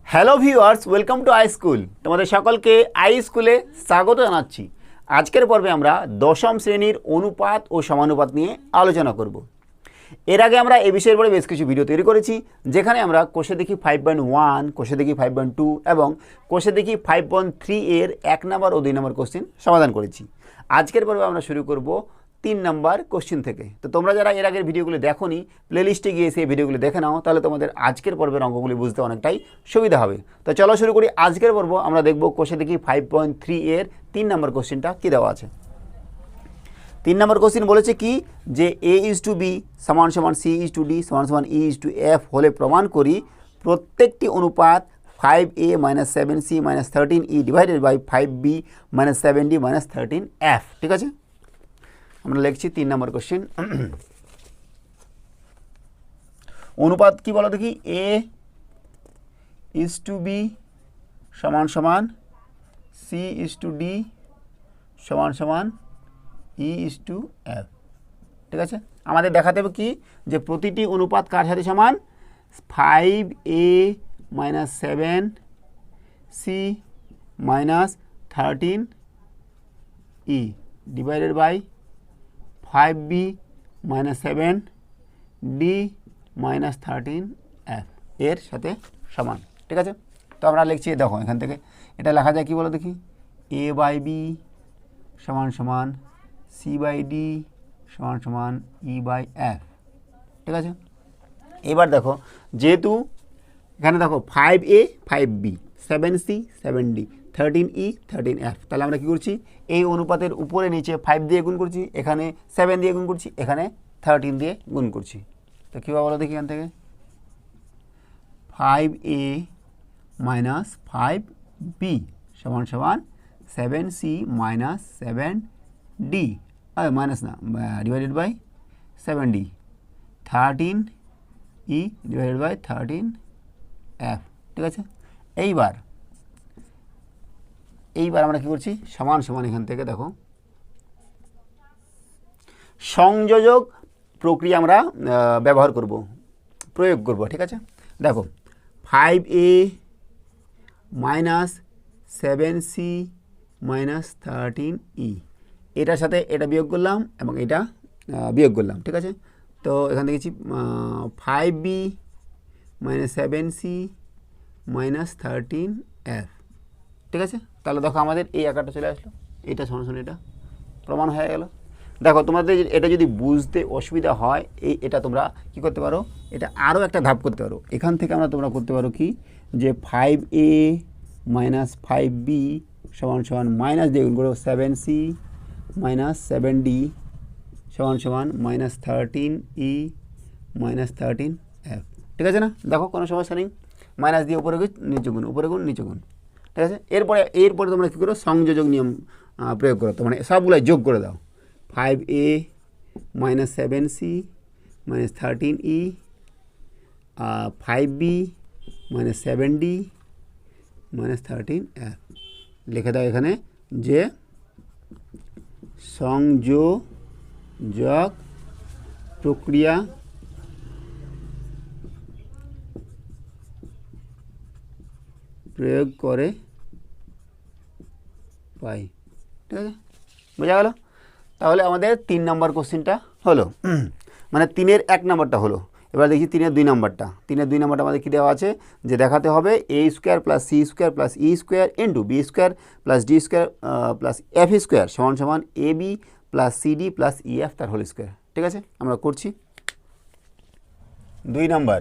Hello viewers, welcome to I school. তোমাদের সকলকে I স্কুলে স্বাগত জানাচ্ছি। আজকের পর্বে আমরা দশম শ্রেণীর অনুপাত ও সমানুপাত নিয়ে আলোচনা করব। এর আগে আমরা এই বিষয়ের উপরে বেশ কিছু ভিডিও তৈরি করেছি, যেখানে আমরা কোষে দেখি 5.1, কোষে দেখি 5.2 এবং কোষে দেখি 5.3 এর 1 নম্বর ও 2 নম্বর কোশ্চেন সমাধান করেছি। আজকের পর্বে আমরা শুরু করব 3 নম্বর কোশ্চেন থেকে। তো তোমরা যারা এর আগের ভিডিওগুলো দেখোনি, প্লেলিস্টে গিয়ে সেই ভিডিওগুলো দেখে নাও, তাহলে তোমাদের আজকের পর্বের অঙ্কগুলি বুঝতে অনেকটাই সুবিধা হবে। তো চলো শুরু করি আজকের পর্ব। আমরা দেখব কোষে দেখি 5.3 এর 3 নম্বর কোশ্চেনটা কী দেওয়া আছে। 3 নম্বর কোশ্চেন বলেছে কি, যে A/B সমান সমান C/D সমান সমান E/F হলে প্রমাণ করি প্রত্যেকটি অনুপাত 5A - 7C - 13E divided by 5B - 7D - 13F। ঠিক আছে, আমরা লিখছি 3 নম্বর কোশ্চেন। অনুপাত কি বলো দেখি, A/B সমান সমান C/D সমান সমান E/F। ঠিক আছে, আমাদের দেখাতে হবে কি, যে প্রতিটি অনুপাত কার সাথে সমান, 5A - 7C - 13E divided by 5B - 7D - 13F এর সাথে সমান। ঠিক আছে, তো আমরা লিখছি, দেখো এখান থেকে এটা লেখা যায় কি বলো দেখি, A/B সমান সমান C/D সমান সমান E/F। ঠিক আছে, এবার দেখো, যেহেতু এখানে দেখো 5A 5B 7C 7D 13E 13F, তাহলে আমরা কী করছি, এই অনুপাতের উপরে নিচে 5 দিয়ে গুণ করছি, এখানে 7 দিয়ে গুণ করছি, এখানে 13 দিয়ে গুণ করছি। তো কী বলো দেখি এখান থেকে, 5A - 5B সমান সমান 7C - 7D মাইনাস না divided by 7D 13E divided by 13F। ঠিক আছে, এইবার আমরা কী করছি, সমান সমান এখান থেকে দেখো সংযোজক প্রক্রিয়া আমরা ব্যবহার করব, প্রয়োগ করব। ঠিক আছে, দেখো 5A - 7C - 13E এটার সাথে এটা বিয়োগ করলাম এবং এটা বিয়োগ করলাম। ঠিক আছে, তো এখান থেকে 5B - 7C - 13F। ঠিক আছে, তাহলে দেখো আমাদের এই আকারটা চলে আসলো, এটা সমান সমান এটা প্রমাণ হয়ে গেল। দেখো তোমাদের এটা যদি বুঝতে অসুবিধা হয়, এটা তোমরা কি করতে পারো, এটা আরও একটা ধাপ করতে পারো। এখান থেকে তোমরা করতে পারো কি, যে 5A - 5B সমান সমান মাইনাস দিয়ে গুণ করো 7C - 7D সমান সমান -13E - 13F। ঠিক আছে না, দেখো কোনো সমস্যা নেই, মাইনাস দিয়ে উপরে গুণ নিচে গুণ, উপরে গুণ নিচে গুণ। ঠিক আছে, এরপরে তোমরা কী করো, সংযোজক নিয়ম প্রয়োগ করো, তো মানে সবগুলো যোগ করে দাও। 5A - 7C - 13E 5B - 7D - 13F লিখে দাও এখানে, যে সংযোজক প্রক্রিয়া প্রয়োগ করে পাই। ঠিক আছে, বোঝা গেল? তাহলে আমাদের 3 নম্বর কোশ্চেনটা হলো, মানে 3-এর 1 নম্বরটা হলো। এবার দেখি 3-এর 2 নম্বরটা। 3-এর 2 নম্বরটা আমাদের কী দেওয়া আছে, যে দেখাতে হবে A² + C² + E² into B² + D² + F² সমান সমান AB + CD + EF তার হোল স্কোয়ার। ঠিক আছে, আমরা করছি 2 নম্বর।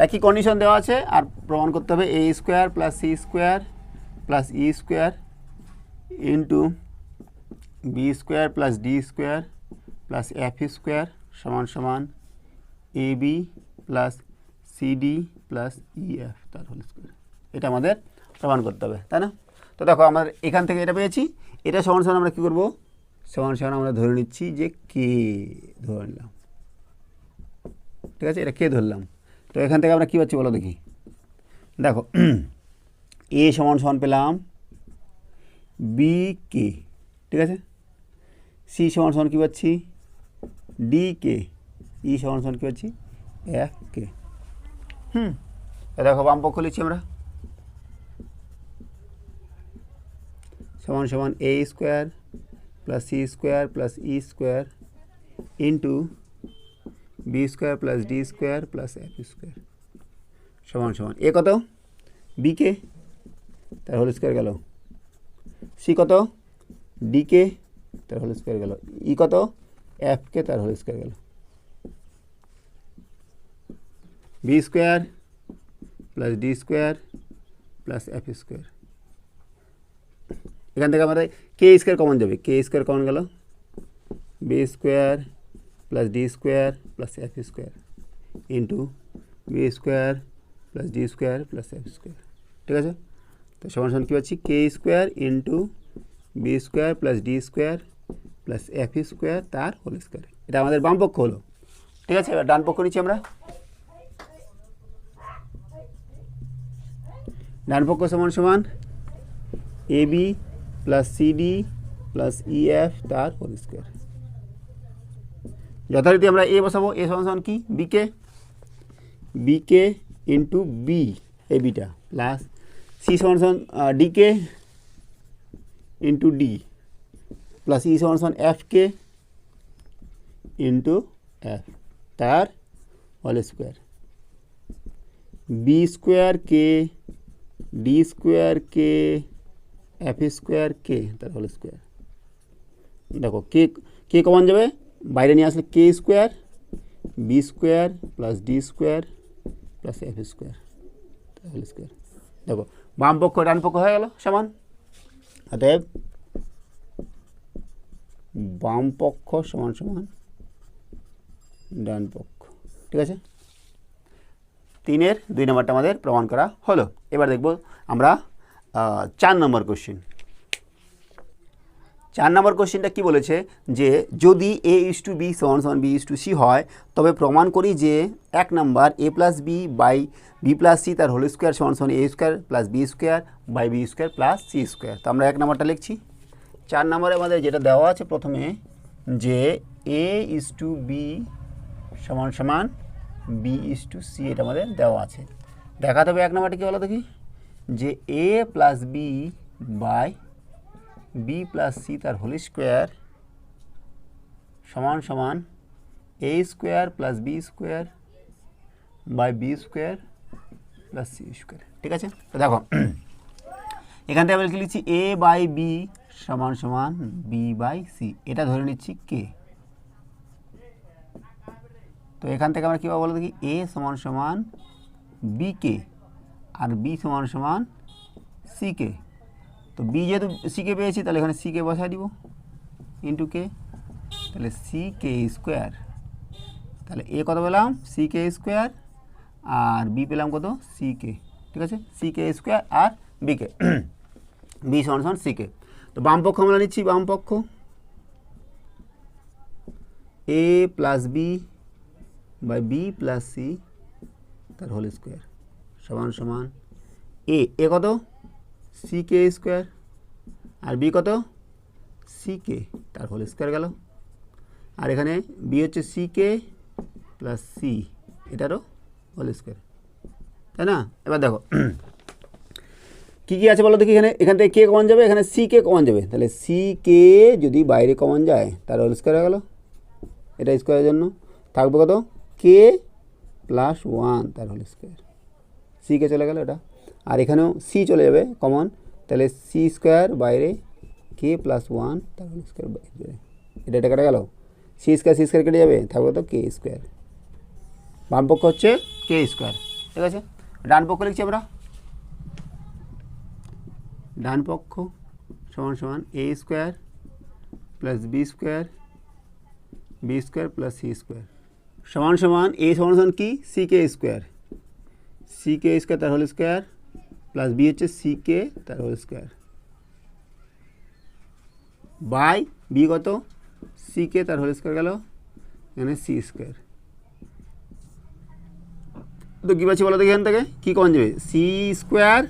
একই কন্ডিশন দেওয়া আছে, আর প্রমাণ করতে হবে A² + C² + E² into B² + D² + F² সমান সমান AB + CD + EF তার হোল স্কোয়ার। এটা আমাদের প্রমাণ করতে হবে, তাই না? তো দেখো আমরা এখান থেকে এটা পেয়েছি, এটা সমান সমান আমরা কী করবো, সমান সমান আমরা ধরে নিচ্ছি যে কে ধরে নিলাম। ঠিক আছে, এটা কে ধরলাম। তো এখান থেকে আমরা কী পাচ্ছি বলো দেখি, দেখো A সমান সমান পেলাম BK। ঠিক আছে, C সমান সমান কী পাচ্ছি, DK। E সমান সমান কী পাচ্ছি, FK। দেখো বাম পক্ষ লিখছি আমরা সমান সমান A square plus C square plus E square into B square plus D square plus F square সমান সমান এ কত বিকে তার হোল স্কোয়ার গেল, সি কত ডিকে তার হোল স্কোয়ার গেল, ই কত এফকে তার হোল স্কোয়ার গেল, B square plus D square plus F square. এখান থেকে আমাদের কে স্কোয়ার কমন যাবে, কে স্কোয়ার কমন গেল, B square plus D square plus F square into B square plus D square plus F square. ঠিক আছে, তো সমান সমান কী পাচ্ছি K square into B square plus D square plus F square তার whole square. এটা আমাদের বাম পক্ষ হলো। ঠিক আছে, এবার ডান পক্ষ নিচ্ছি আমরা। ডান পক্ষ সমান সমান A B plus C D plus E F তার হোল স্কোয়ার। যথারীতি আমরা এ বসাবো, এ সমান সমান কি B K, B K into B A beta plus C সমান সমান D K into D plus E সমান সমান এফকে ইন্টু এফ তার whole square, B square K D square K F square K তার হোল স্কোয়ার। দেখো কে কে কমন যাবে, বাইরে নিয়ে আসলে K square B square plus D square plus F square তার হোল স্কোয়ার। দেখো বাম পক্ষ ডান পক্ষ হয়ে গেল সমান, অতএব বাম পক্ষ সমান সমান ডান পক্ষ। ঠিক আছে, 3-এর 2 নম্বরটা আমাদের প্রমাণ করা হলো। এবার দেখব আমরা 4 নম্বর কোশ্চেন। 4 নম্বর কোশ্চেনটা কী বলেছে যে যদি এ ইস টু বি সমান সমান বি ইস টু সি হয় তবে প্রমাণ করি যে 1 নম্বর A plus B by B plus C তার হোল স্কোয়ার সমান সমান A square plus B square by B square plus C square. তো আমরা 1 নম্বরটা লিখছি। 4 নম্বরে আমাদের যেটা দেওয়া আছে প্রথমে যে এ ইস টু বি সমান সমান বি ইস টু সি, এটা আমাদের দেওয়া আছে। দেখাতে হবে 1 নম্বরটা কী বলো দেখি, যে A plus B by B plus C তার হোল স্কোয়ার সমান সমান A square plus B square by B square plus C square. ঠিক আছে, তো দেখো এখান থেকে আমরা কি লিখছি এ বাই বি সমান সমান বি বাই সি, এটা ধরে নিচ্ছি কে। তো এখান থেকে আমরা কী পাবো বলো দেখি, এ সমান সমান বি কে আর বি সমান সমান সি কে। তো বি যেহেতু সি কে পেয়েছি তাহলে এখানে সি কে বসাই দিব ইন্টু কে, তাহলে সি কে স্কোয়ার, তাহলে এ কত পেলাম সি কে স্কোয়ার আর বি পেলাম কত সি কে। ঠিক আছে, সি কে স্কোয়ার আর বি কে, বি সমান সমান সি কে। তো বাম পক্ষ আমরা নিচ্ছি, বাম পক্ষ A plus B by B plus C তার হোল স্কোয়ার সমান সমান এ কত সি কে স্কোয়ার আর বি কত সি কে তার হোল স্কোয়ার গেল, আর এখানে বি হচ্ছে সি কে প্লাস সি এটারও হোল স্কোয়ার, তাই না। এবার দেখো কী কী আছে বলো দেখি, এখান থেকে কে কমন যাবে, এখানে সি কে কমন যাবে, তাহলে সি কে যদি বাইরে কমন যায় তার হোল স্কোয়ার হয়ে গেল, এটা স্কোয়ারের জন্য থাকবে কত কে প্লাস 1 তার হোল স্কোয়ার, সি কে চলে গেল এটা, আর এখানেও সি চলে যাবে কমন, তাহলে সি স্কোয়ার বাইরে কে প্লাস 1 তার হোল স্কোয়ার বাইরে, এটা কেটে গেল, সি স্কোয়ার কেটে যাবে, থাকবে তো কে স্কোয়ার। বাম পক্ষ হচ্ছে কে স্কোয়ার। ঠিক আছে, ডান পক্ষ লিখছি আমরা, ডান পক্ষ সমান সমান A square plus B square plus C square সমান সমান এ সমান সমান কি সি কে স্কোয়ার তার হোল স্কোয়ার প্লাস বি হচ্ছে সি কে তার হোল স্কোয়ার বাই বি কত সি কে তার হোল স্কোয়ার গেল, এখানে সি স্কোয়ার। তো কী পাচ্ছি বলো দেখি, এখান থেকে কী কমন যাবে, C square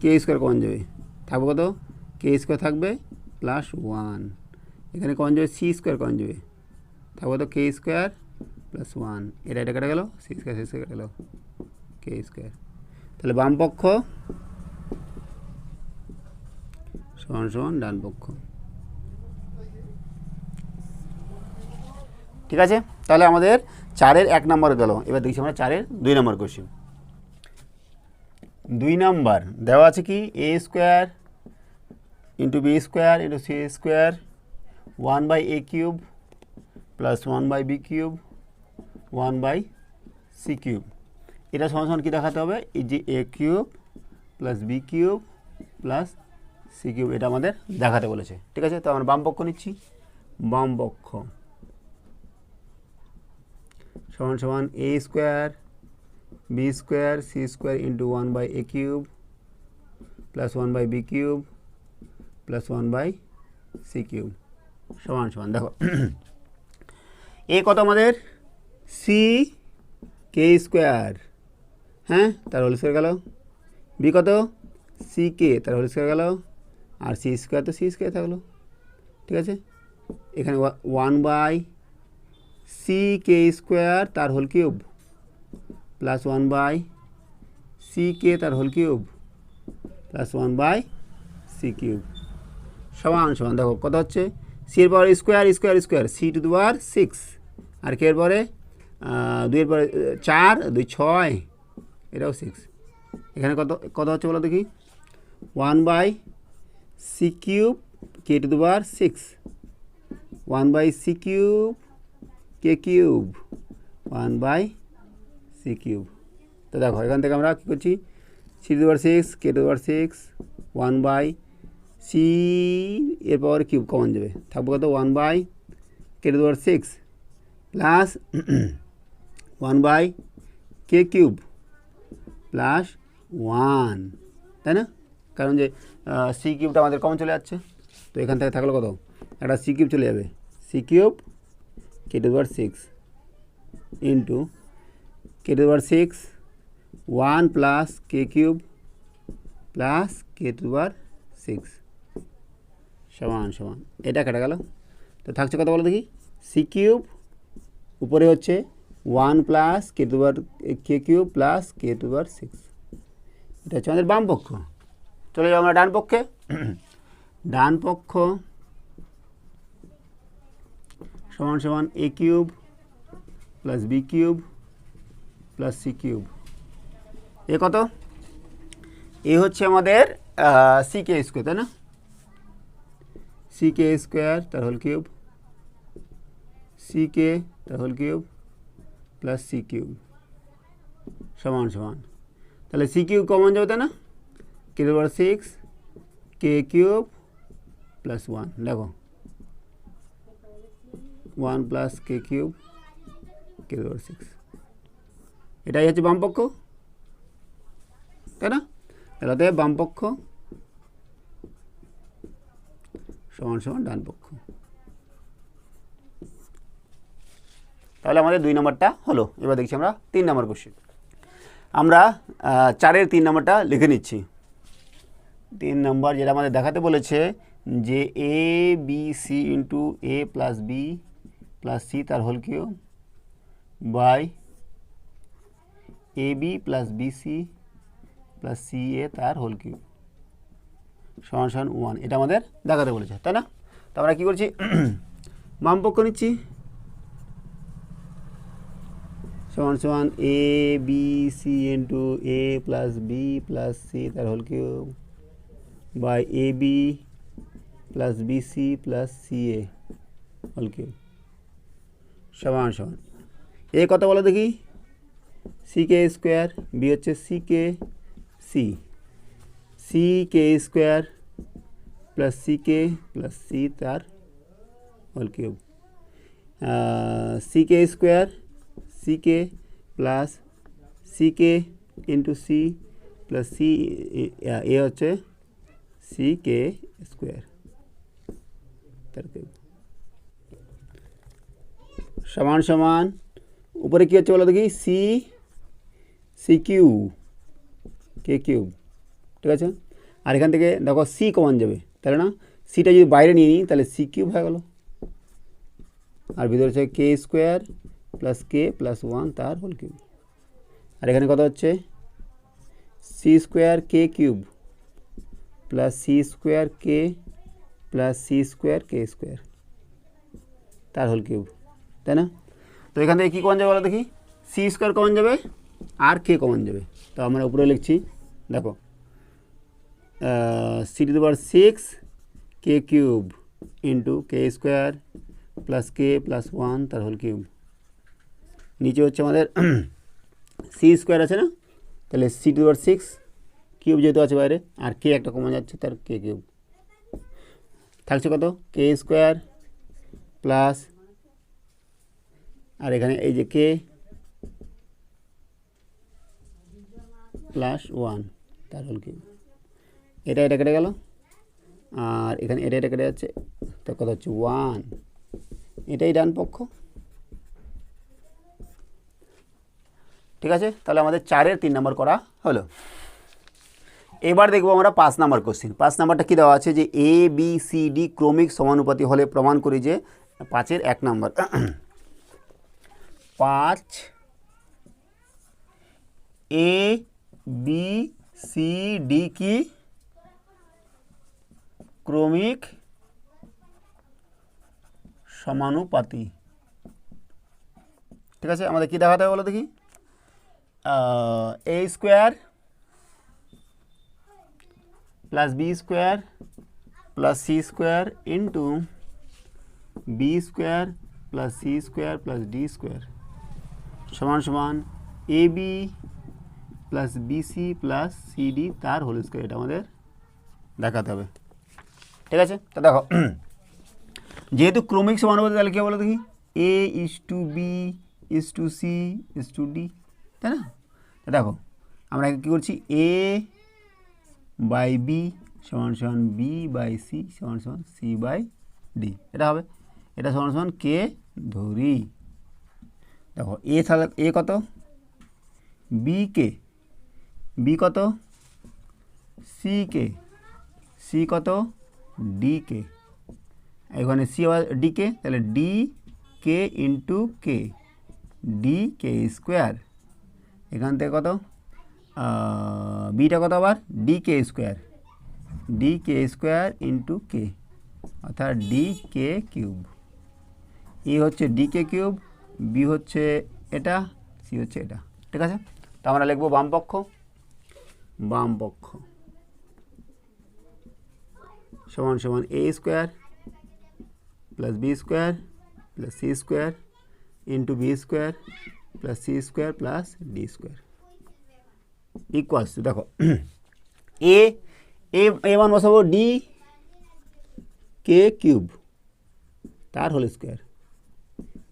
K square common যাবে, থাকবে কত কে স্কোয়ার থাকবে প্লাস 1, এখানে কমন যাবে সি স্কোয়ার কমন যাবে, থাকবে তো কে স্কোয়ার প্লাস 1, এটা কেটে গেল, সি স্কোয়ার কেটে গেল কে স্কোয়ার। তাহলে বাম পক্ষ সমান সমান ডান পক্ষ। ঠিক আছে, তাহলে আমাদের 4-এর 1 নম্বর গেল। এবার দেখছি আমরা 4-এর 2 নম্বর কোশ্চেন। 2 নম্বর দেওয়া আছে কি a square into B square into C square 1/a cube plus 1/b cube 1/c cube. এটা সমান সমান কী দেখাতে হবে, এই যে a cube plus B cube plus C cube, এটা আমাদের দেখাতে বলেছে। ঠিক আছে, তো আমরা বাম পক্ষ নিচ্ছি। বাম পক্ষ সমান সমান a square B square C square into 1/a cube plus 1/b cube plus 1/c cube সমান সমান, দেখো এ কত আমাদের সি কে স্কোয়ার, হ্যাঁ তার হোল স্কোয়ার গেল। বি কত সি কে তার হোল স্কোয়ার গেল, আর সি স্কোয়ার তো সি স্কোয়ার থাকলো। ঠিক আছে, এখানে 1/সি কে স্কোয়ার তার হোল কিউব প্লাস 1/সি কে তার হোল কিউব প্লাস 1/সি কিউব সমান সমান, দেখো কত হচ্ছে সি এর পরে square square square C to the power 6, আর কে এর পরে 2 এর পরে 4 2 6, এটাও 6। এখানে কত কত হচ্ছে বলো দেখি 1/সি cube K to the power 6 1/সি কিউব কে কিউব 1/সি কিউব। তো দেখো এখান থেকে আমরা কী করছি C to the power 6 K to the power 6 1/সি এর পাওয়ার কিউব কমন যাবে, থাকবে কত 1/কে টু দি পাওয়ার 6 প্লাস 1/কে কিউব প্লাস 1, তাই না? কারণ যে সি কিউবটা আমাদের কমন চলে যাচ্ছে, তো এখান থেকে থাকলো কত একটা সি কিউব চলে যাবে, C cube K to the power 6 into K to the power 6 1 plus K cube plus K to the power 6 সমান সমান, এটা কেটে গেল। তো থাকছে কত বলো দেখি সি কিউব উপরে হচ্ছে 1 plus K to the power K cube plus K to the power 6, এটা হচ্ছে আমাদের বাম পক্ষ। চলে যাবো আমরা ডান পক্ষে। ডান পক্ষ সমান সমান A cube plus B cube plus C cube. A কত এ হচ্ছে আমাদের সি কে স্কোয়ার, তাই না? সি কে স্কোয়ার তার হোল কিউব সি কে তার whole cube plus C cube সমান সমান, তাহলে সি কিউব কমন যাবে, তাই না? K to the power 6 K cube plus 1, দেখো 1 plus K cube K to the power 6, এটাই হচ্ছে বাম পক্ষ, তাই না? তাহলে বাম পক্ষ সমান সমান ডান পক্ষ। তাহলে আমাদের 2 নম্বরটা হলো। এবার দেখছি আমরা 3 নম্বর কোশ্চেন। আমরা 4-এর 3 নম্বরটা লিখে নিচ্ছি। 3 নম্বর যেটা আমাদের দেখাতে বলেছে যে A B C into A plus B plus C তার whole cube by A B plus B C plus C A তার হোল কিউব সমান সমান 1, এটা আমাদের দেখাতে বলেছে, তাই না? তো আমরা কী করছি বাম পক্ষ নিচ্ছি সমান সমান A B C into A plus B plus C তার whole cube by A B plus B C plus C A whole cube সমান সমান, এ কত বলো দেখি সি কে স্কোয়ার, বি হচ্ছে C K C K square plus C K plus C তার whole cube C K square C K plus C K into C plus C A হচ্ছে C K square তার cube সমান সমান, উপরে কী হচ্ছে বলো দেখি সি কিউ কে কিউব, ঠিক আছে? আর এখান থেকে দেখো সি কমন যাবে, তাহলে না সিটা যদি বাইরে নিয়ে নিই তাহলে সি কিউব হয়ে গেল, আর ভিতরে হচ্ছে কে স্কোয়ার প্লাস কে প্লাস 1 তার হোল কিউব, আর এখানে কত হচ্ছে C square K cube plus C square কে plus C square K square তার হোল কিউব, তাই না? তো এখান থেকে কী কমন যাবে বলো দেখি, সি স্কোয়ার কমন যাবে আর কে কমন যাবে। তো আমরা উপরে লিখছি, দেখো C to the power 6 K cube into K square plus K plus 1 তার হোল কিউব। নিচে হচ্ছে আমাদের সি স্কোয়ার আছে না, তাহলে C to the power 6 cube যেহেতু আছে বাইরে, আর কে একটা কমন যাচ্ছে, তার কে কিউব থাকছে কত, কে স্কোয়ার প্লাস, আর এখানে এই যে কে প্লাস 1 তার হোল কিউব। এটা কেটে গেল, আর এখানে এটা কেটে যাচ্ছে, তার কথা হচ্ছে 1, এটাই ডান পক্ষ। ঠিক আছে, তাহলে আমাদের 4-এর 3 নম্বর করা হলো। এবার দেখবো আমরা 5 নম্বর কোশ্চিন। 5 নম্বরটা কী দেওয়া আছে, যে এ বি সি ডি ক্রমিক সমানুপাতি হলে প্রমাণ করি যে 5-এর 1 নম্বর 5 এ বি সি ডি কি ক্রমিক সমানুপাতি। ঠিক আছে, আমাদের কি দেখাতে হবে বলো দেখি, A square plus B square plus C square into B square plus C square plus D square সমান সমান A B plus B C plus C D তার হোল স্কোয়ার। এটা আমাদের দেখাতে হবে। ঠিক আছে, তো দেখো যেহেতু ক্রমিক সমানুপাতি, তাহলে কী বলো দেখি, A is to B is to C is to D, তাই না? তো দেখো আমরা কী করছি, এ বাই বি সমান সমান বি বাই সি সমান সমান সি বাই ডি, এটা হবে। এটা সমান সমান কে ধরি, দেখো এ তাহলে এ কত, বি কে, বি কত, সি কে, সি কত, ডি কে, এখানে সি আবার ডি কে, তাহলে ডি কে into k, D K square, এখান থেকে কত, বিটা কত আবার, D K square, D K square into কে, অর্থাৎ ডি কে কিউব। এ হচ্ছে ডি কে কিউব, বি হচ্ছে এটা, সি হচ্ছে এটা। ঠিক আছে, তো আমরা লিখবো বাম পক্ষ, বাম পক্ষ সমান সমান A square plus B square plus C square into B square plus C square plus D square equals to, দেখো এ এ মান বসাবো ডি কে কিউব তার হোল স্কোয়ার,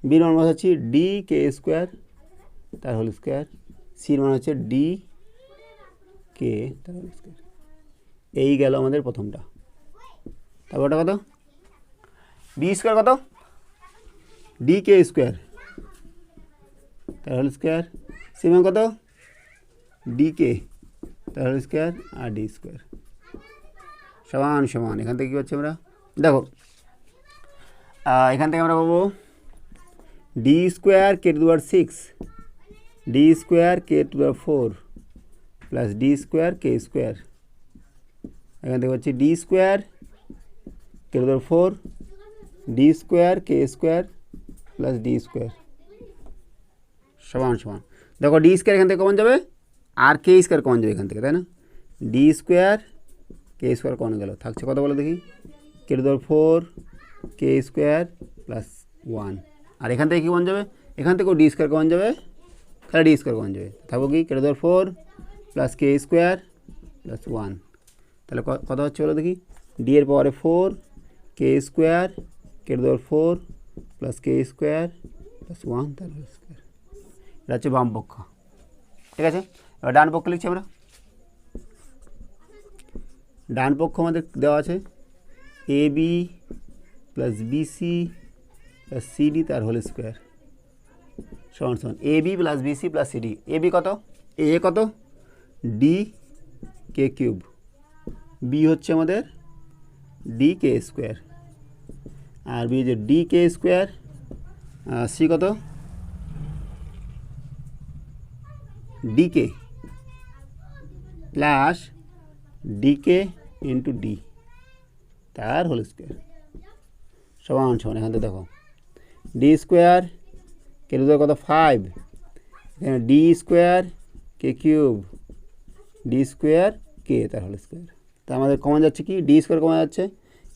বির মান বসাচ্ছি ডি কে স্কোয়ার তার হোল স্কোয়ার, সির মান হচ্ছে ডি কে তার হোল স্কোয়ার। এই গেল আমাদের প্রথমটা। তারপর ওটা কত, বি স্কোয়ার কত, ডি কে স্কোয়ার তার হোল স্কোয়ার, সি মান কত, ডি কে তার হোল স্কোয়ার আর ডি স্কোয়ার সমান সমান। এখান থেকে কী হচ্ছে আমরা, দেখো এখান থেকে আমরা পাবো D square K to the power 6 D square K to the power 4 plus D square K square, এখান থেকে হচ্ছে D square K to the power 4 D square K square plus D square সমান সমান। দেখো ডি স্কোয়ার এখান থেকে common যাবে আর কে square common যাবে এখান থেকে, তাই না? D square K square common গেল, থাকছে কত বলো দেখি, K to the power 4 K square plus 1, আর এখান থেকে কী কমন যাবে, এখান থেকেও ডি স্কোয়ার কমন যাবে, তাহলে ডি স্কোয়ার কমন যাবে, থাকবো কি K to the power 4 plus K square plus 1, তাহলে কত হচ্ছে বলো দেখি, ডি এর পাওয়ারে 4 K square K to the power 4 plus K square plus 1 তার হোল স্কোয়ার। এটা হচ্ছে বাম পক্ষ। ঠিক আছে, এবার ডান পক্ষ লিখছি আমরা। ডান পক্ষ আমাদের দেওয়া আছে A B plus B C plus C D তার হোল স্কোয়ার সমান সমান A B plus B C plus C D. A B কত, এ কত, ডি কে কিউব, বি হচ্ছে আমাদের ডি কে স্কোয়ার, আর বি যে ডি কে স্কোয়ার, সি কত, D K plus D K into D তার হোল স্কোয়ার সমান সমান এখান থেকে দেখো D square K to the কত 5 এখানে D square K cube D square K তার হোল স্কোয়ার। তা আমাদের কমন যাচ্ছে কি ডি স্কোয়ার কমন যাচ্ছে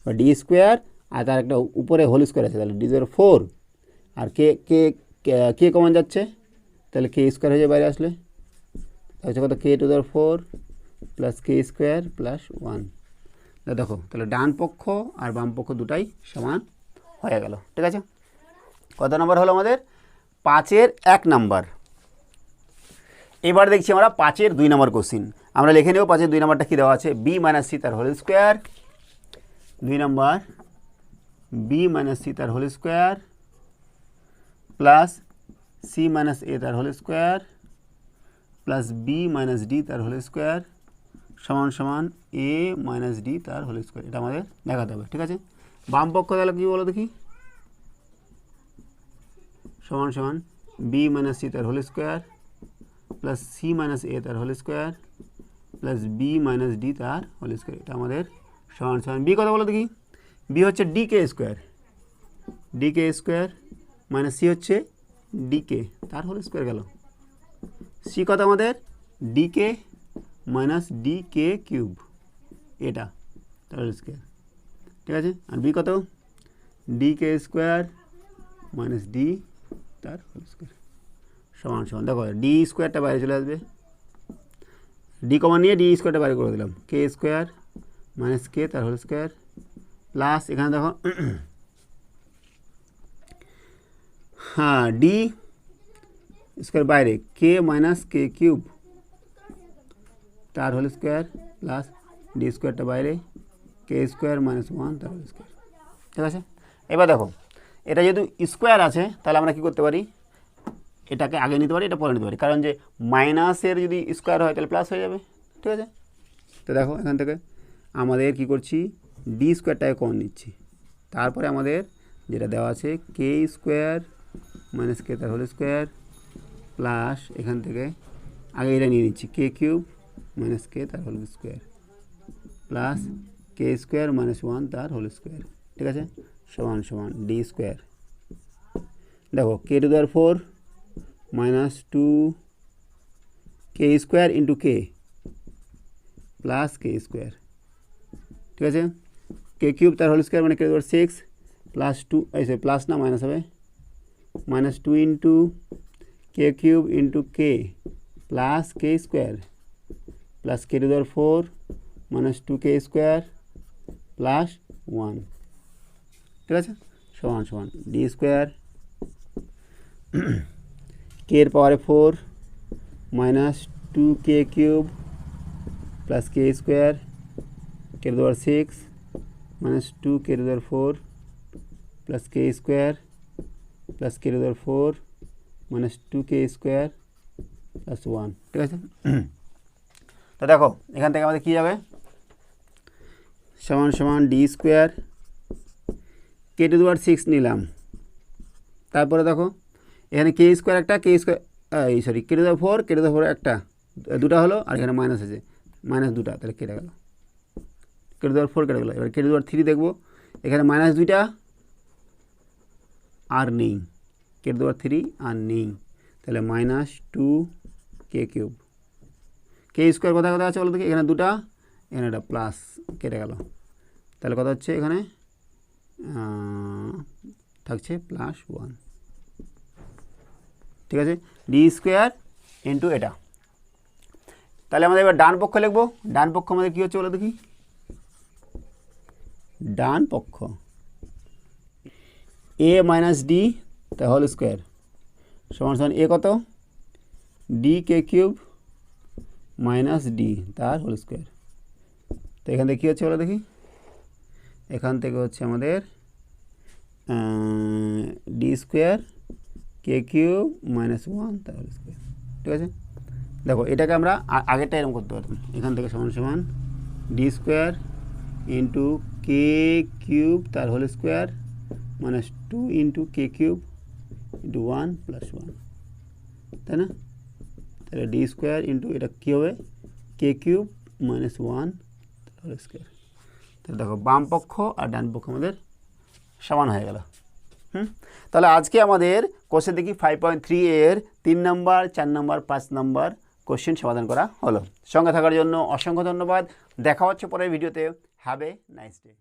বা ডি স্কোয়ার আর তার একটা উপরে হোল স্কোয়ার আছে তাহলে ডি স্কোয়ার 4 আর কে কে কে কমন যাচ্ছে তাহলে কে স্কোয়ার হয়ে যাবে বাইরে আসলে হচ্ছে কত K to the 4 plus K square plus 1। দেখো তাহলে ডান পক্ষ আর বাম পক্ষ দুটাই সমান হয়ে গেল। ঠিক আছে, কত নম্বর হলো আমাদের 5-এর 1 নাম্বার। এবার দেখছি আমরা 5-এর 2 নম্বর কোশ্চিন। আমরা লিখে নেব 5-এর 2 নম্বরটা কী দেওয়া আছে বি মাইনাস সি তার হোল স্কোয়ার 2 নম্বর বি মাইনাস সি তার whole square plus C minus A তার whole square plus B minus D তার হোল স্কোয়ার সমান সমান এ মাইনাস ডি তার হোল স্কোয়ার। এটা আমাদের দেখাতে হবে। ঠিক আছে, বাম পক্ষ তাহলে কী বলো দেখি সমান সমান বি মাইনাস সি তার whole square plus C minus A তার whole square plus B minus D তার হোল স্কোয়ার। এটা আমাদের সমান সমান বি কত বলো দেখি বি হচ্ছে D K square minus C হচ্ছে ডি কে তার হোল স্কোয়ার গেল সি কত আমাদের ডি কে মাইনাস ডি কে কিউব এটা তার হোল স্কোয়ার। ঠিক আছে, আর বি কত D K square minus D তার হোল স্কোয়ার সমান সমান দেখো ডি স্কোয়ারটা বাইরে চলে আসবে ডি কমন নিয়ে ডি স্কোয়ারটা বাইরে করে দিলাম কে স্কোয়ার মাইনাস কে তার হোল স্কোয়ার প্লাস এখানে দেখো হ্যাঁ ডি স্কোয়ার বাইরে কে মাইনাস কে কিউব তার হোল স্কোয়ার প্লাস ডি স্কোয়ারটা বাইরে কে স্কোয়ার মাইনাস 1 তার হোল স্কোয়ার। ঠিক আছে, এবার দেখো এটা যেহেতু স্কোয়ার আছে তাহলে আমরা কী করতে পারি এটাকে আগে নিতে পারি এটা পরে নিতে পারি কারণ যে মাইনাসের যদি স্কোয়ার হয় তাহলে প্লাস হয়ে যাবে। ঠিক আছে, তো দেখো এখান থেকে আমাদের কি করছি ডি স্কোয়ারটাকে কমন নিচ্ছি তারপরে আমাদের যেটা দেওয়া আছে কে স্কোয়ার মাইনাস কে তার হোল স্কোয়ার প্লাস এখান থেকে আগে এটা নিয়ে নিচ্ছি কে কিউব মাইনাস কে তার whole square plus K square minus 1 তার হোল স্কোয়ার। ঠিক আছে, সমান সমান ডি স্কোয়ার দেখো K to the 4 minus 2 K square into K plus K square. ঠিক আছে, কে কিউব তার হোল স্কোয়ার মানে কে টু দি 6 প্লাস 2 ऐसे প্লাস না মাইনাস হবে minus 2 into k cube into K plus K square plus K to the 4 minus 2 K square plus 1। ঠিক আছে, সমান সমান ডি স্কোয়ার কে এর পাওয়ারে 4 minus 2 K cube plus K square K to the 6 minus 2 K to the 4 plus K square plus K to the 4 minus 2 K square plus 1। ঠিক আছে, তো দেখো এখান থেকে আমাদের কী যাবে সমান সমান D square K to the 6 নিলাম তারপরে দেখো এখানে কে স্কোয়ার একটা K square sorry K to the 4 K to the 4 একটা দুটা হলো আর এখানে মাইনাস আছে মাইনাস দুটা তাহলে কেটে গেল কে টু দি 4 কেটে গেলো। এবার কে টু দি 3 দেখবো এখানে মাইনাস 2টা আর নেই কে টু দি 3 আর নেই তাহলে মাইনাস 2 কে কিউব কে স্কোয়ার কোথায় কোথায় আছে বলো দেখি এখানে দুটা এখানে একটা প্লাস কেটে গেল তাহলে কথা হচ্ছে এখানে থাকছে প্লাস 1। ঠিক আছে, ডি স্কোয়ার ইন্টু এটা তাহলে আমাদের এবার ডান পক্ষ লিখবো ডান পক্ষ আমাদের কী হচ্ছে বলো দেখি ডান পক্ষ এ মাইনাস ডি তার হোল স্কোয়ার সমান সমান এ কত D K cube minus D তার হোল স্কোয়ার। তো এখান থেকে কী হচ্ছে বলো দেখি এখান থেকে হচ্ছে আমাদের D square K cube minus 1 তার হোল স্কোয়ার। ঠিক আছে, দেখো এটাকে আমরা আগেরটা এরকম করতে পারতাম এখান থেকে সমান সমান ডি স্কোয়ার ইন্টু কে কিউব তার whole square minus 2 into k cube into 1 plus 1 তাই না। তাহলে ডি স্কোয়ার ইন্টু এটা কী হবে K cube minus 1 whole square. তাহলে দেখো বাম পক্ষ আর ডান পক্ষ আমাদের সমান হয়ে গেল। তাহলে আজকে আমাদের কোশ্চেন দেখি 5.3 এর 3 নম্বর, 4 নম্বর, 5 নম্বর কোশ্চেন সমাধান করা হলো। সঙ্গে থাকার জন্য অসংখ্য ধন্যবাদ। দেখা হচ্ছে পরের ভিডিওতে। Have a nice day.